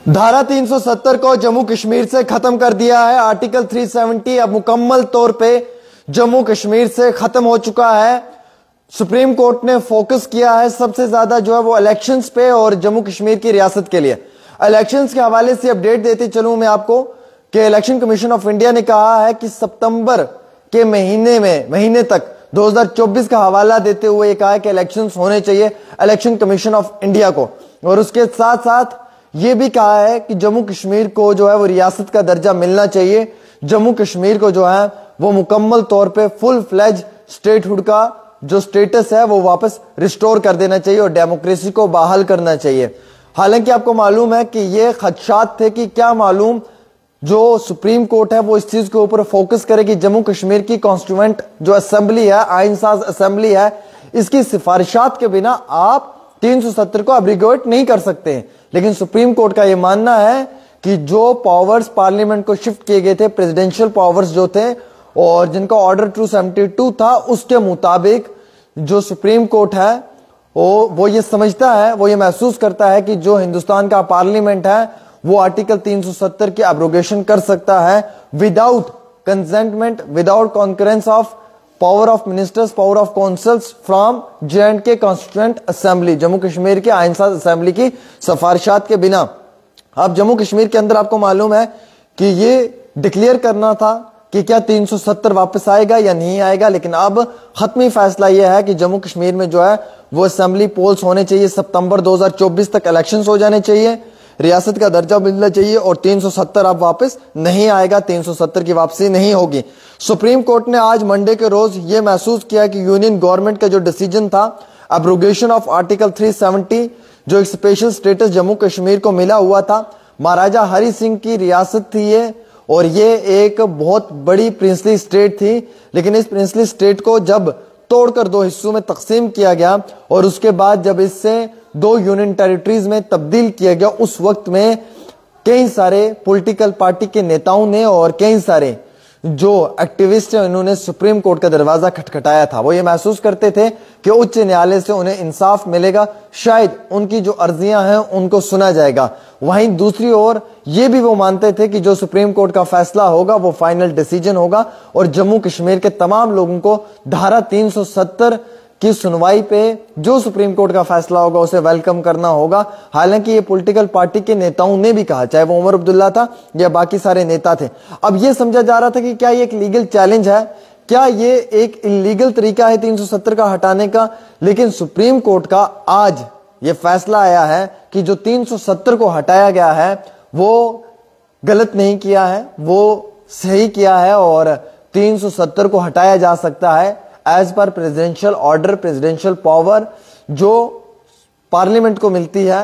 धारा 370 को जम्मू कश्मीर से खत्म कर दिया है। आर्टिकल 370 अब मुकम्मल तौर पे जम्मू कश्मीर से खत्म हो चुका है। सुप्रीम कोर्ट ने फोकस किया है सबसे ज्यादा जो है वो इलेक्शंस पे और जम्मू कश्मीर की रियासत के लिए। इलेक्शंस के हवाले से अपडेट देते चलूं मैं आपको कि इलेक्शन कमीशन ऑफ इंडिया ने कहा है कि सितंबर के महीने तक 2024 का हवाला देते हुए ये कहा है कि इलेक्शंस होने चाहिए इलेक्शन कमीशन ऑफ इंडिया को। और उसके साथ साथ ये भी कहा है कि जम्मू कश्मीर को जो है वो रियासत का दर्जा मिलना चाहिए। जम्मू कश्मीर को जो है वो मुकम्मल तौर पे फुल फ्लेज स्टेटहुड का जो स्टेटस है वो वापस रिस्टोर कर देना चाहिए और डेमोक्रेसी को बहाल करना चाहिए। हालांकि आपको मालूम है कि ये खदशात थे कि क्या मालूम जो सुप्रीम कोर्ट है वो इस चीज के ऊपर फोकस करे कि जम्मू कश्मीर की कॉन्स्टिट्यूएंट जो असेंबली है, आइनसाज असेंबली है, इसकी सिफारिशात के बिना आप 370 को अब्रीगेट नहीं कर सकते। लेकिन सुप्रीम कोर्ट का यह मानना है कि जो पावर्स पार्लियामेंट को शिफ्ट किए गए थे, प्रेसिडेंशियल पावर्स जो थे और जिनका ऑर्डर 272 था, उसके मुताबिक जो सुप्रीम कोर्ट है वो ये समझता है, वो ये महसूस करता है कि जो हिंदुस्तान का पार्लियामेंट है वो आर्टिकल 370 की एब्रोगेशन कर सकता है without consentment, without concurrence of power of ministers, power of councils from J&K constituent assembly, Jammu Kashmir के आइनसाज असेंबली की सिफारिशात के बिना। अब जम्मू कश्मीर के अंदर आपको मालूम है कि ये डिक्लेयर करना था कि क्या 370 वापस आएगा या नहीं आएगा, लेकिन अब खत्मी फैसला यह है कि जम्मू कश्मीर में जो है वो असेंबली पोल्स होने चाहिए। सितंबर 2024 तक इलेक्शंस हो जाने चाहिए, रियासत का दर्जा मिलना चाहिए और 370 अब वापस नहीं आएगा, 370 की वापसी नहीं होगी। सुप्रीम कोर्ट ने आज मंडे के रोज यह महसूस किया कि यूनियन गवर्नमेंट का जो डिसीजन था एब्रोगेशन ऑफ आर्टिकल 370, जो एक स्पेशल स्टेटस जम्मू कश्मीर को मिला हुआ था, महाराजा हरि सिंह की रियासत थी ये और ये एक बहुत बड़ी प्रिंसली स्टेट थी। लेकिन इस प्रिंसली स्टेट को जब तोड़कर दो हिस्सों में तकसीम किया गया और उसके बाद जब इससे 2 यूनियन टेरिटरीज में तब्दील किया गया, उस वक्त में कई सारे पॉलिटिकल पार्टी के नेताओं ने और कई सारे जो एक्टिविस्ट हैं उन्होंने सुप्रीम कोर्ट का दरवाजा खटखटाया था। वो ये महसूस करते थे कि उच्च न्यायालय से उन्हें इंसाफ मिलेगा, शायद उनकी जो अर्जियां हैं उनको सुना जाएगा। वहीं दूसरी ओर ये भी वो मानते थे कि जो सुप्रीम कोर्ट का फैसला होगा वो फाइनल डिसीजन होगा और जम्मू कश्मीर के तमाम लोगों को धारा 370 की सुनवाई पे जो सुप्रीम कोर्ट का फैसला होगा उसे वेलकम करना होगा। हालांकि ये पॉलिटिकल पार्टी के नेताओं ने भी कहा, चाहे वो उमर अब्दुल्ला था या बाकी सारे नेता थे। अब ये समझा जा रहा था कि क्या ये एक लीगल चैलेंज है, क्या ये एक इलीगल तरीका है 370 का हटाने का। लेकिन सुप्रीम कोर्ट का आज ये फैसला आया है कि जो 370 को हटाया गया है वो गलत नहीं किया है, वो सही किया है और 370 को हटाया जा सकता है as per presidential order, presidential power जो पार्लियामेंट को मिलती है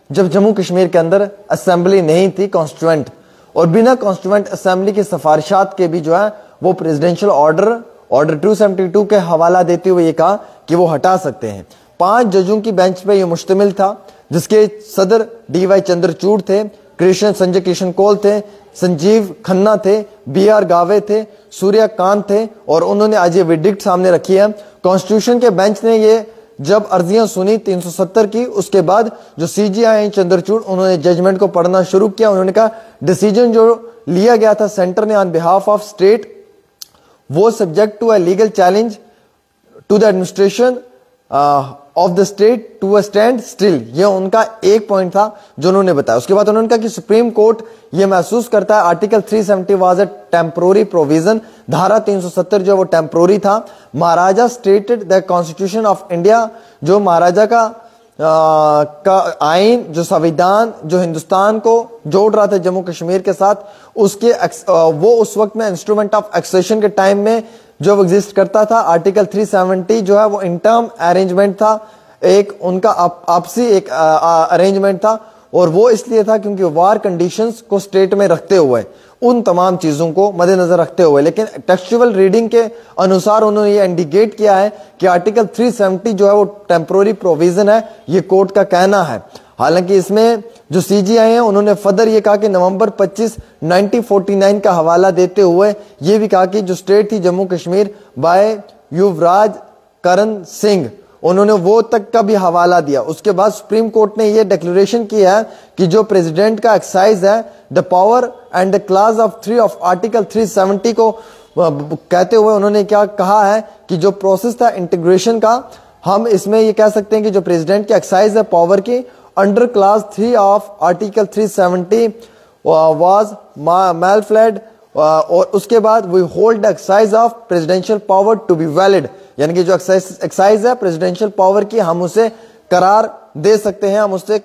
जब जम्मू कश्मीर के अंदर असेंबली नहीं थी कॉन्स्टिट्यूएंट, और बिना कॉन्स्टिट्यूएंट असेंबली की सिफारिशात के भी जो है वो प्रेसिडेंशियल ऑर्डर 272 के हवाला देते हुए ये कहा कि वो हटा सकते हैं। 5 जजों की बेंच पे ये मुश्तमिल था, जिसके सदर DY चंद्रचूड़ थे, संजय किशन कौल थे, संजीव खन्ना थे, BR गावे थे, सूर्यकांत थे और उन्होंने आज ये विडिक्ट सामने रखी है। कॉन्स्टिट्यूशन के बेंच ने ये जब अर्जियां सुनी 370 की, उसके बाद जो CJI चंद्रचूड़ उन्होंने जजमेंट को पढ़ना शुरू किया। उन्होंने कहा डिसीजन जो लिया गया था सेंटर ने ऑन बिहाफ ऑफ स्टेट वो subject to a legal challenge to the administration of the state to a standstill, ये उनका एक पॉइंट था जो उन्होंने बताया। उसके बाद उन्होंने कहा कि सुप्रीम कोर्ट ये महसूस करता है article 370 was a temporary provision, धारा 370 जो वो टेम्पोररी था। Maharaja stated the constitution of India, जो महाराजा का आइन, जो संविधान जो हिंदुस्तान को जोड़ रहा था जम्मू कश्मीर के साथ, उसके वो उस वक्त में इंस्ट्रूमेंट ऑफ एक्सेशन के टाइम में जो एग्जिस्ट करता था। आर्टिकल 370 जो है वो इन टर्म अरेंजमेंट था, एक उनका आपसी एक अरेंजमेंट था और वो इसलिए था क्योंकि वार कंडीशंस को स्टेट में रखते हुए, उन तमाम चीजों को मद्देनजर रखते हुए। लेकिन टेक्सचुअल रीडिंग के अनुसार उन्होंने ये इंडिकेट किया है कि आर्टिकल 370 जो है वो टेम्पोररी प्रोविजन है, ये कोर्ट का कहना है। हालांकि इसमें जो CJI है उन्होंने फर्दर ये कहा कि नवंबर 25 1949 का हवाला देते हुए ये भी कहा कि जो स्टेट थी जम्मू कश्मीर बाय युवराज करण सिंह उन्होंने वो तक का भी हवाला दिया। उसके बाद सुप्रीम कोर्ट ने ये डिक्लेरेशन किया है कि जो प्रेसिडेंट का एक्सरसाइज है the power and the class of 3 of article 370 को कहते हुए उन्होंने क्या कहा है कि जो प्रोसेस था इंटीग्रेशन का, हम इसमें ये कह सकते हैं कि जो प्रेसिडेंट की एक्सरसाइज है पावर की under clause 3 of article 370 was मैलफ्लेड, और उसके बाद we hold the exercise of presidential power to be valid, यानी कि जो एक्सरसाइज है प्रेसिडेंशियल पावर की हम उसे करार दे सकते हैं, हम उससे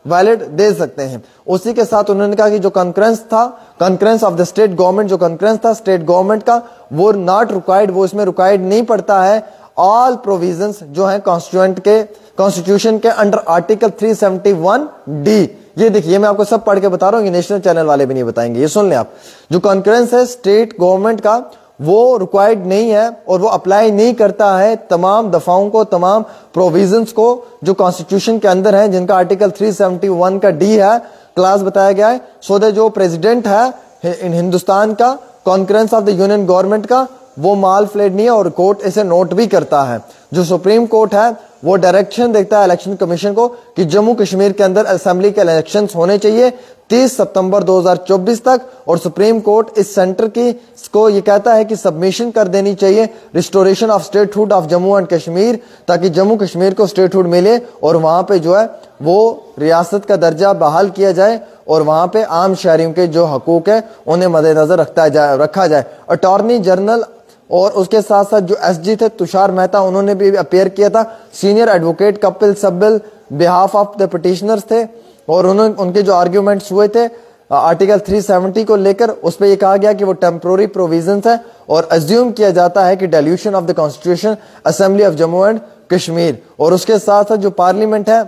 वैलिड दे सकते हैं। उसी के साथ उन्होंने कहा कि जो कंकरेंस था, concurrence of the state government, जो कंकरेंस था स्टेट गवर्नमेंट का, वो नॉट रिक्वायर्ड, वो इसमें रिक्वायर्ड नहीं पड़ता है। ऑल प्रोविजंस जो है कॉन्स्टिट्यूशन के अंडर आर्टिकल 371D, ये देखिए मैं आपको सब पढ़ के बता रहा हूं, ये नेशनल चैनल वाले भी नहीं बताएंगे, ये सुन लें आप। जो कंकरेंस है स्टेट गवर्नमेंट का वो रिक्वायर्ड नहीं है और वो अप्लाई नहीं करता है तमाम दफाओं को, तमाम प्रोविजंस को जो कॉन्स्टिट्यूशन के अंदर है, जिनका आर्टिकल 371 का डी है, क्लास बताया गया है। सो दैट जो प्रेसिडेंट है इन हिंदुस्तान का, concurrence of the union government का, वो माल फ्लेड नहीं है और कोर्ट इसे नोट भी करता है। जो सुप्रीम कोर्ट है वो डायरेक्शन देता है इलेक्शन कमीशन को कि जम्मू कश्मीर के अंदर असेंबली के इलेक्शंस होने चाहिए 30 सितंबर 2024 तक, और सुप्रीम कोर्ट इस सेंटर की को ये कहता है कि सबमिशन कर देनी चाहिए restoration of statehood of Jammu and Kashmir, ताकि जम्मू कश्मीर को स्टेटहुड मिले और वहां पे जो है वो रियासत का दर्जा बहाल किया जाए और वहां पे आम शहरियों के जो हकूक है उन्हें मद्देनजर रखा जाए। अटॉर्नी जनरल और उसके साथ साथ जो एसजी थे तुषार मेहता, उन्होंने भी अपेयर किया था। Senior advocate Kapil Sibal behalf of the petitioners थे और उनके जो आर्ग्यूमेंट्स हुए थे आर्टिकल 370 को लेकर, उस पर यह कहा गया कि वो टेम्पोररी प्रोविजंस है और अज्यूम किया जाता है कि dilution of the constitution assembly of Jammu and Kashmir. और उसके साथ साथ जो पार्लियामेंट है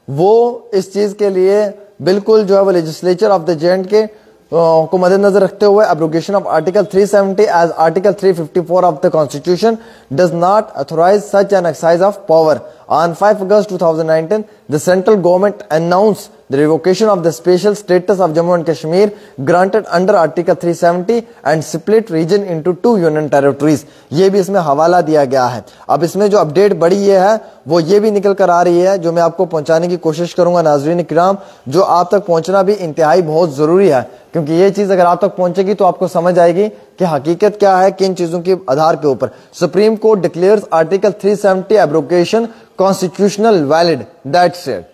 वो इस चीज के लिए बिल्कुल जो है वो लेजिस्लेचर ऑफ द J&K को मद्देनजर रखते हुए abrogation of article 370 as article 354 of the constitution does not authorise such an exercise of power. On 5 August 2019, the central government announced the revocation of the special status of Jammu and Kashmir granted under Article 370 and split region into 2 union territories। ये भी इसमें हवाला दिया गया है। अब इसमें जो अपडेट बड़ी ये है वो ये भी निकल कर आ रही है, जो मैं आपको पहुंचाने की कोशिश करूंगा नाजरीन किराम, जो आप तक पहुंचना भी इंतहाई बहुत जरूरी है, क्योंकि ये चीज अगर आप तक पहुंचेगी तो आपको समझ आएगी कि हकीकत क्या है, किन चीजों के आधार के ऊपर। Supreme court declares article 370 abrogation constitutional valid, that's it.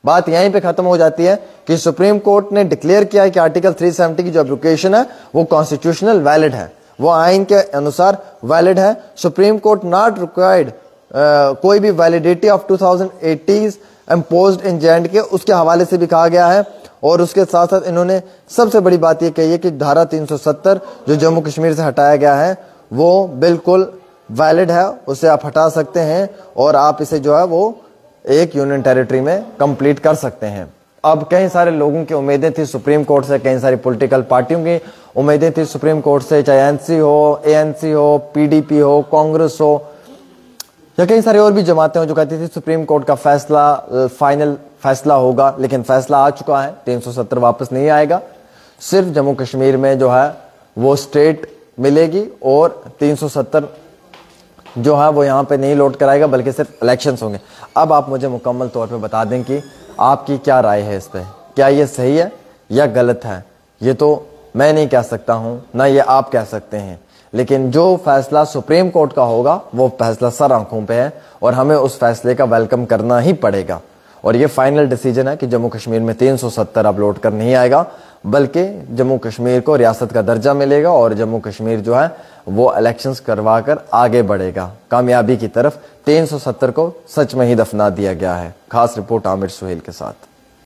बात यहीं पे खत्म हो जाती है कि सुप्रीम कोर्ट ने डिक्लेयर किया है कि आर्टिकल 370 की जो एब्रोगेशन है वो कॉन्स्टिट्यूशनल वैलिड है, वो आइन के अनुसार वैलिड है। सुप्रीम कोर्ट नॉट रिक्वायर्ड कोई भी validity of 2080 imposed in J&K, उसके हवाले से भी कहा गया है। और उसके साथ साथ इन्होंने सबसे बड़ी बात यह कही है कि धारा 370 जो जम्मू कश्मीर से हटाया गया है वो बिल्कुल वैलिड है, उसे आप हटा सकते हैं और आप इसे जो है वो एक यूनियन टेरिटरी में कंप्लीट कर सकते हैं। अब कई सारे लोगों की उम्मीदें थी सुप्रीम कोर्ट से, कई सारी पॉलिटिकल पार्टियों की उम्मीदें थी सुप्रीम कोर्ट से, चाहे एनसी हो, एएनसी हो, पीडीपी हो, कांग्रेस हो या कई सारी और भी जमातें हो, जो कहती थी सुप्रीम कोर्ट का फैसला फाइनल फैसला होगा। लेकिन फैसला आ चुका है, 370 वापस नहीं आएगा, सिर्फ जम्मू कश्मीर में जो है वो स्टेट मिलेगी और 370 जो है वो यहाँ पे नहीं लौट कर आएगा, बल्कि सिर्फ इलेक्शंस होंगे। अब आप मुझे मुकम्मल तौर पे बता दें कि आपकी क्या राय है इस पे, क्या ये सही है या गलत है। ये तो मैं नहीं कह सकता हूँ, ना ये आप कह सकते हैं, लेकिन जो फैसला सुप्रीम कोर्ट का होगा वो फैसला सर आंखों पे है और हमें उस फैसले का वेलकम करना ही पड़ेगा। और ये फाइनल डिसीजन है कि जम्मू कश्मीर में 370 अब लौट कर नहीं आएगा, बल्कि जम्मू कश्मीर को रियासत का दर्जा मिलेगा और जम्मू कश्मीर जो है वो इलेक्शंस करवा कर आगे बढ़ेगा कामयाबी की तरफ। 370 को सच में ही दफना दिया गया है। खास रिपोर्ट आमिर सुहेल के साथ।